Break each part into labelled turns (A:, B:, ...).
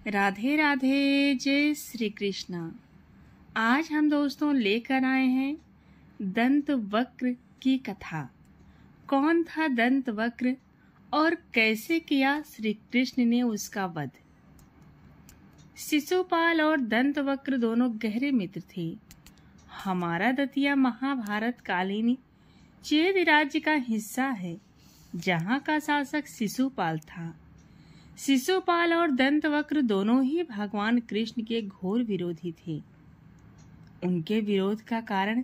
A: राधे राधे, जय श्री कृष्णा। आज हम दोस्तों लेकर आए हैं दंत वक्र की कथा। कौन था दंत वक्र और कैसे किया श्री कृष्ण ने उसका वध। शिशुपाल और दंत वक्र दोनों गहरे मित्र थे। हमारा दतिया महाभारत कालीन चेद राज्य का हिस्सा है, जहाँ का शासक शिशुपाल था। शिशुपाल और दंतवक्र दोनों ही भगवान कृष्ण के घोर विरोधी थे। उनके विरोध का कारण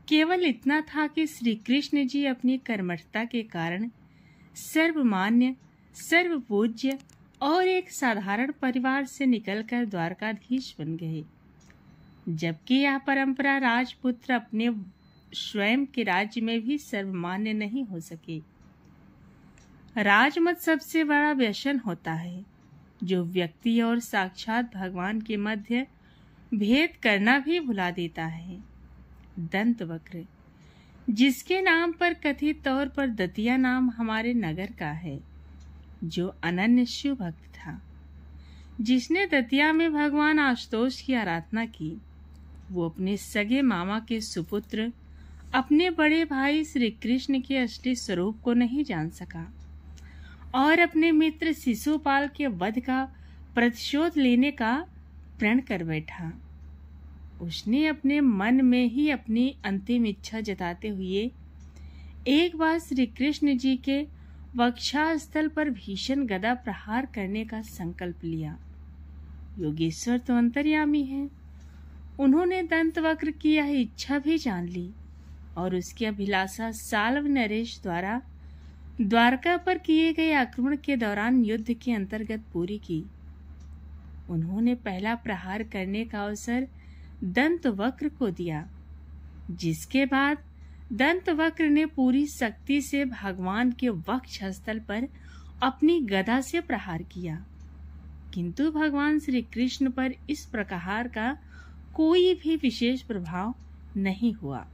A: केवल इतना था कि श्री कृष्ण जी अपनी कर्मठता के कारण सर्वमान्य, सर्वपूज्य और एक साधारण परिवार से निकलकर द्वारकाधीश बन गए, जबकि यह परंपरा राजपुत्र अपने स्वयं के राज्य में भी सर्वमान्य नहीं हो सके। राजमत सबसे बड़ा व्यसन होता है, जो व्यक्ति और साक्षात भगवान के मध्य भेद करना भी भुला देता है। दंतवक्र, जिसके नाम पर कथित तौर पर दतिया नाम हमारे नगर का है, जो अनन्य शिव भक्त था, जिसने दतिया में भगवान आशुतोष की आराधना की, वो अपने सगे मामा के सुपुत्र अपने बड़े भाई श्री कृष्ण के असली स्वरूप को नहीं जान सका और अपने मित्र शिशुपाल के वध का प्रतिशोध लेने का प्रण कर बैठा। उसने अपने मन में ही अपनी अंतिम इच्छा जताते हुए एक बार श्री कृष्ण जी के वक्षस्थल पर भीषण गदा प्रहार करने का संकल्प लिया। योगेश्वर तो अंतर्यामी है। उन्होंने दंतवक्र की यह इच्छा भी जान ली और उसकी अभिलाषा साल्व नरेश द्वारा द्वारका पर किए गए आक्रमण के दौरान युद्ध के अंतर्गत पूरी की। उन्होंने पहला प्रहार करने का अवसर दंतवक्र को दिया, जिसके बाद दंतवक्र ने पूरी शक्ति से भगवान के वक्षस्थल पर अपनी गदा से प्रहार किया, किंतु भगवान श्री कृष्ण पर इस प्रहार का कोई भी विशेष प्रभाव नहीं हुआ।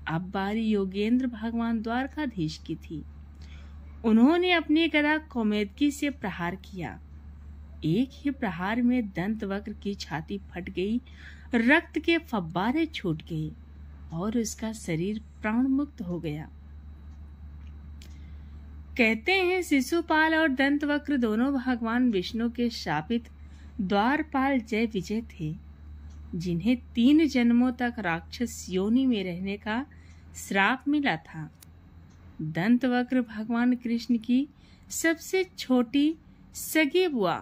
A: अब बारी योगेंद्र भगवान द्वारकाधीश की थी। उन्होंने अपनी गदा कौमेदकी से प्रहार किया। एक ही प्रहार में दंतवक्र की छाती फट गई, रक्त के फव्वारे छूट गए और उसका शरीर प्राण मुक्त हो गया। कहते हैं शिशुपाल और दंतवक्र दोनों भगवान विष्णु के शापित द्वारपाल जय विजय थे, जिन्हें 3 जन्मों तक राक्षस योनि में रहने का श्राप मिला था। दंतवक्र भगवान कृष्ण की सबसे छोटी सगी बुआ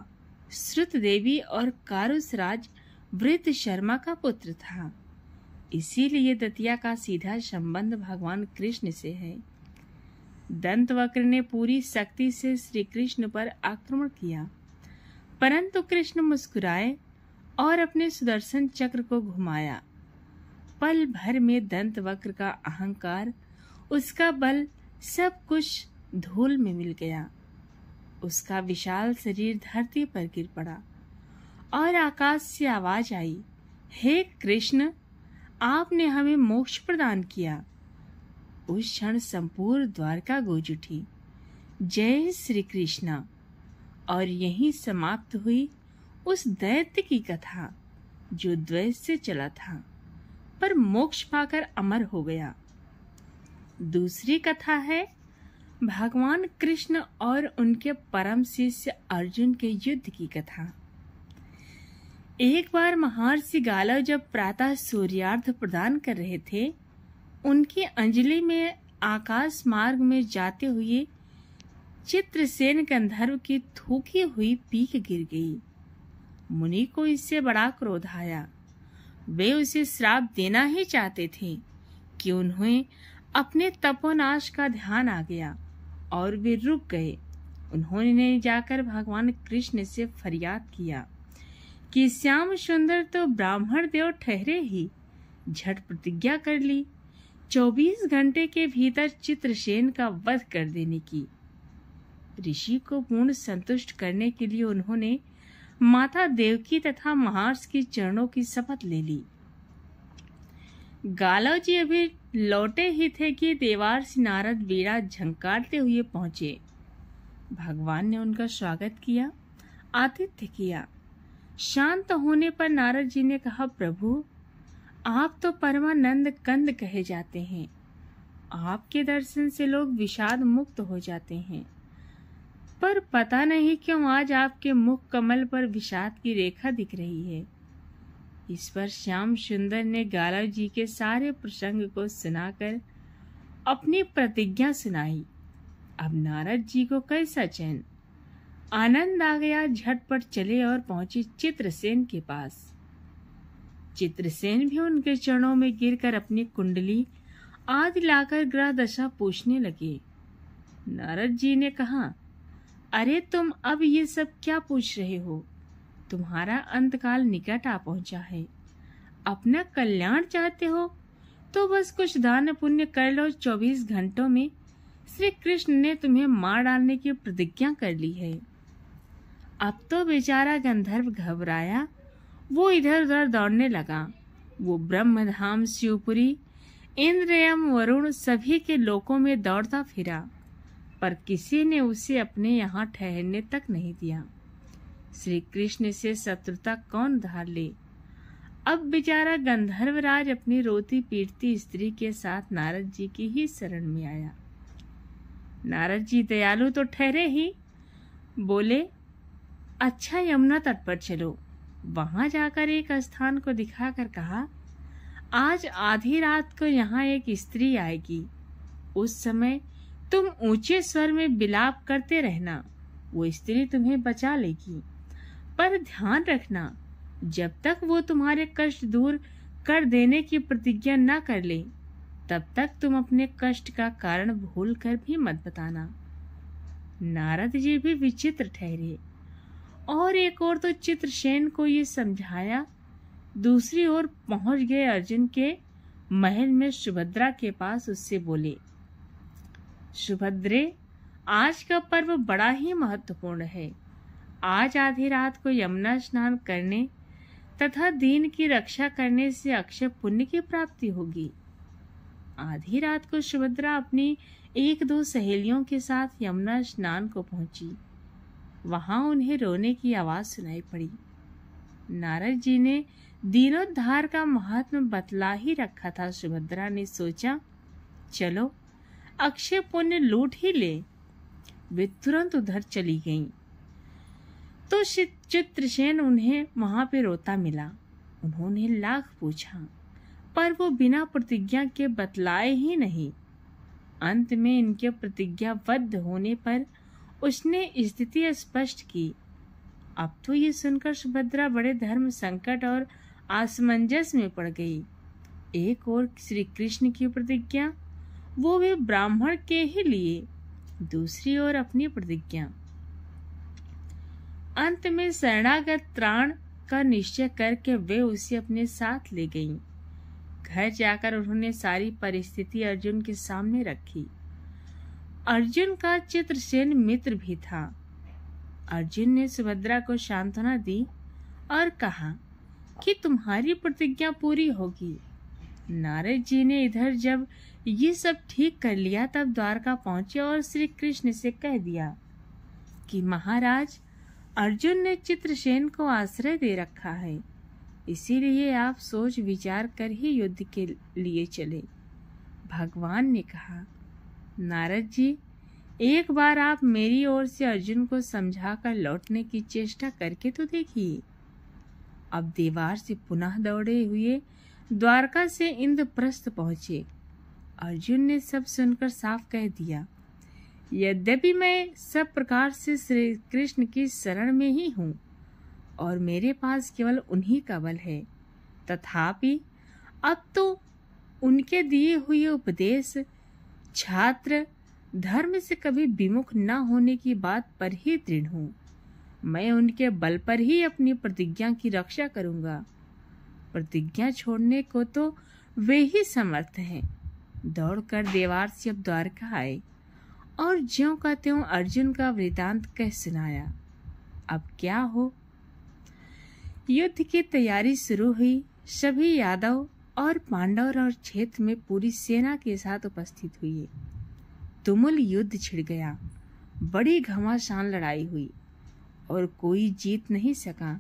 A: श्रुत देवी और कारुसराज वृद्ध शर्मा का पुत्र था। इसीलिए दतिया का सीधा संबंध भगवान कृष्ण से है। दंतवक्र ने पूरी शक्ति से श्री कृष्ण पर आक्रमण किया, परंतु कृष्ण मुस्कुराए और अपने सुदर्शन चक्र को घुमाया। पल भर में दंतवक्र का अहंकार, उसका बल, सब कुछ धूल में मिल गया। उसका विशाल शरीर धरती पर गिर पड़ा और आकाश से आवाज आई, हे कृष्ण, आपने हमें मोक्ष प्रदान किया। उस क्षण संपूर्ण द्वारका गूंज उठी, जय श्री कृष्णा। और यहीं समाप्त हुई उस दैत्य की कथा, जो द्वेष से चला था पर मोक्ष पाकर अमर हो गया। दूसरी कथा है भगवान कृष्ण और उनके परम शिष्य अर्जुन के युद्ध की कथा। एक बार महर्षि गालव जब प्रातः सूर्यार्घ्य प्रदान कर रहे थे, उनकी अंजलि में आकाश मार्ग में जाते हुए चित्रसेन गंधर्व की थूकी हुई पीक गिर गई। मुनि को इससे बड़ा क्रोध आया। वे उसे श्राप देना ही चाहते थे कि उन्हें अपने तपोनाश का ध्यान आ गया और वे रुक गए। उन्होंने जाकर भगवान कृष्ण से फरियाद किया कि श्याम सुंदर तो ब्राह्मण देव ठहरे ही, झट प्रतिज्ञा कर ली 24 घंटे के भीतर चित्रसेन का वध कर देने की। ऋषि को पूर्ण संतुष्ट करने के लिए उन्होंने माता देवकी तथा महर्षि के चरणों की शपथ ले ली। गालव जी अभी लौटे ही थे कि देवर्षि नारद वीणा झंकारते हुए पहुंचे। भगवान ने उनका स्वागत किया, आतिथ्य किया शांत होने पर नारद जी ने कहा, प्रभु आप तो परमानंद कंद कहे जाते हैं। आपके दर्शन से लोग विषाद मुक्त हो जाते हैं, पर पता नहीं क्यों आज आपके मुख कमल पर विषाद की रेखा दिख रही है। इस पर श्याम सुंदर ने गालव जी के सारे प्रसंग को सुनाकर अपनी प्रतिज्ञा सुनाई। अब नारद जी को कैसा चैन, आनंद आ गया। झटपट चले और पहुंचे चित्रसेन के पास। चित्रसेन भी उनके चरणों में गिरकर अपनी कुंडली आदि लाकर ग्रह दशा पूछने लगे। नारद जी ने कहा, अरे तुम अब ये सब क्या पूछ रहे हो? तुम्हारा अंतकाल निकट आ पहुंचा है। अपना कल्याण चाहते हो तो बस कुछ दान पुण्य कर लो। 24 घंटों में श्री कृष्ण ने तुम्हें मार डालने की प्रतिज्ञा कर ली है। अब तो बेचारा गंधर्व घबराया, वो इधर उधर दौड़ने लगा। वो ब्रह्मधाम, शिवपुरी, इंद्र, यम, वरुण सभी के लोकों में दौड़ता फिरा, पर किसी ने उसे अपने यहाँ ठहरने तक नहीं दिया। श्री कृष्ण से शत्रुता कौन धार ले। अब बेचारा गंधर्वराज अपनी रोती पीटती स्त्री के साथ नारद जी की ही शरण में आया। नारद जी दयालु तो ठहरे ही, बोले, अच्छा यमुना तट पर चलो। वहां जाकर एक स्थान को दिखाकर कहा, आज आधी रात को यहाँ एक स्त्री आएगी। उस समय तुम ऊंचे स्वर में विलाप करते रहना, वो स्त्री तुम्हें बचा लेगी। पर ध्यान रखना, जब तक वो तुम्हारे कष्ट दूर कर देने की प्रतिज्ञा न कर ले, तब तक तुम अपने कष्ट का कारण भूल कर भी मत बताना। नारद जी भी विचित्र ठहरे और एक ओर तो चित्रसेन को ये समझाया, दूसरी ओर पहुंच गए अर्जुन के महल में सुभद्रा के पास। उससे बोले, सुभद्रे, आज का पर्व बड़ा ही महत्वपूर्ण है। आज आधी रात को यमुना स्नान करने तथा दीन की रक्षा करने से अक्षय पुण्य की प्राप्ति होगी। आधी रात को सुभद्रा अपनी 1-2 सहेलियों के साथ यमुना स्नान को पहुंची। वहां उन्हें रोने की आवाज सुनाई पड़ी। नारद जी ने दीनोद्धार का महात्म बतला ही रखा था। सुभद्रा ने सोचा, चलो अक्षय पुण्य लूट ही ले। वे तुरंत उधर चली गईं। तो चित्रसेन उन्हें वहां पे रोता मिला। उन्होंने लाख पूछा, पर वो बिना प्रतिज्ञा के बतलाए ही नहीं। अंत में इनके प्रतिज्ञाबद्ध होने पर उसने स्थिति स्पष्ट की। अब तो ये सुनकर सुभद्रा बड़े धर्म संकट और असमंजस में पड़ गई। एक ओर श्री कृष्ण की प्रतिज्ञा, वो भी ब्राह्मण के ही लिए, दूसरी ओर अपनी प्रतिज्ञा। अंत में शरणागत त्राण का निश्चय करके वे उसे अपने साथ ले गईं। घर जाकर उन्होंने सारी परिस्थिति अर्जुन के सामने रखी। अर्जुन का चित्रसेन मित्र भी था। अर्जुन ने सुभद्रा को सांत्वना दी और कहा कि तुम्हारी प्रतिज्ञा पूरी होगी। नारद जी ने इधर जब ये सब ठीक कर लिया, तब द्वारका पहुंचे और श्री कृष्ण से कह दिया कि महाराज, अर्जुन ने चित्रसेन को आश्रय दे रखा है, इसीलिए आप सोच विचार कर ही युद्ध के लिए चले। भगवान ने कहा, नारद जी, एक बार आप मेरी ओर से अर्जुन को समझाकर लौटने की चेष्टा करके तो देखिए। अब देवार से पुनः दौड़े हुए द्वारका से इंद्रप्रस्थ पहुंचे। अर्जुन ने सब सुनकर साफ कह दिया, यद्यपि मैं सब प्रकार से श्री कृष्ण की शरण में ही हूँ और मेरे पास केवल उन्हीं का बल है, तथापि अब तो उनके दिए हुए उपदेश, छात्र धर्म से कभी विमुख न होने की बात पर ही दृढ़ हूँ। मैं उनके बल पर ही अपनी प्रतिज्ञा की रक्षा करूंगा। प्रतिज्ञा छोड़ने को तो वे ही समर्थ हैं। दौड़कर देवार से अब द्वारका आए और ज्यों का त्यों अर्जुन का वृतांत कह सुनाया। अब क्या हो, युद्ध की तैयारी शुरू हुई। सभी यादव और पांडव और क्षेत्र में पूरी सेना के साथ उपस्थित हुए। तुमुल युद्ध छिड़ गया। बड़ी घमासान लड़ाई हुई और कोई जीत नहीं सका।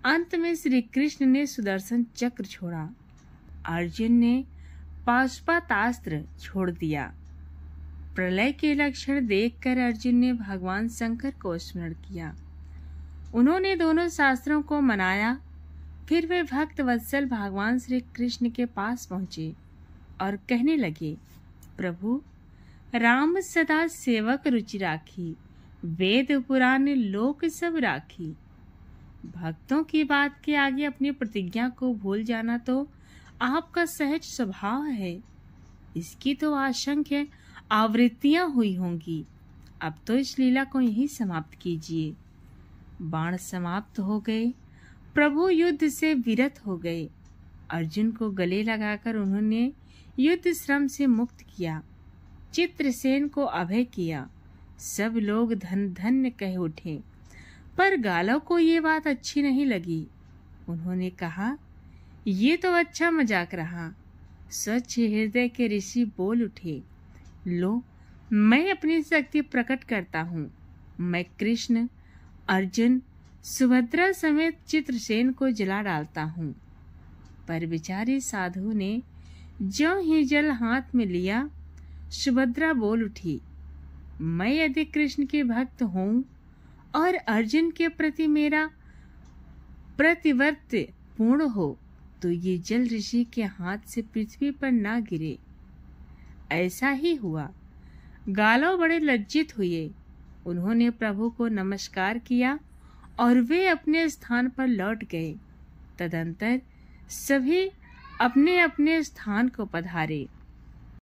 A: अंत में श्री कृष्ण ने सुदर्शन चक्र छोड़ा, अर्जुन ने पाशुपतास्त्र छोड़ दिया। प्रलय के लक्षण देखकर अर्जुन ने भगवान शंकर को स्मरण किया। उन्होंने दोनों शास्त्रों को मनाया। फिर वे भक्त वत्सल भगवान श्री कृष्ण के पास पहुंचे और कहने लगे, प्रभु, राम सदा सेवक रुचि राखी, वेद पुराण लोक सब राखी। भक्तों की बात के आगे अपनी प्रतिज्ञा को भूल जाना तो आपका सहज स्वभाव है। इसकी तो असंख्य आवृत्तियां हुई होंगी। अब तो इस लीला को यहीं समाप्त कीजिए। बाण समाप्त हो गए। प्रभु युद्ध से विरत हो गए। अर्जुन को गले लगाकर उन्होंने युद्ध श्रम से मुक्त किया। चित्रसेन को अभय किया। सब लोग धन धन्य कह उठे, पर गालों को ये बात अच्छी नहीं लगी। उन्होंने कहा, ये तो अच्छा मजाक रहा। स्वच्छ हृदय के ऋषि बोल उठे, लो, मैं अपनी शक्ति प्रकट करता हूँ। मैं कृष्ण, अर्जुन, सुभद्रा समेत चित्रसेन को जला डालता हूँ। पर बेचारी साधु ने ज्यों ही जल हाथ में लिया, सुभद्रा बोल उठी, मैं यदि कृष्ण के भक्त हूँ और अर्जुन के प्रति मेरा प्रतिवर्त पूर्ण हो तो ये जल ऋषि के हाथ से पृथ्वी पर ना गिरे। ऐसा ही हुआ। गालों बड़े लज्जित हुए। उन्होंने प्रभु को नमस्कार किया और वे अपने स्थान पर लौट गए। तदंतर सभी अपने अपने स्थान को पधारे।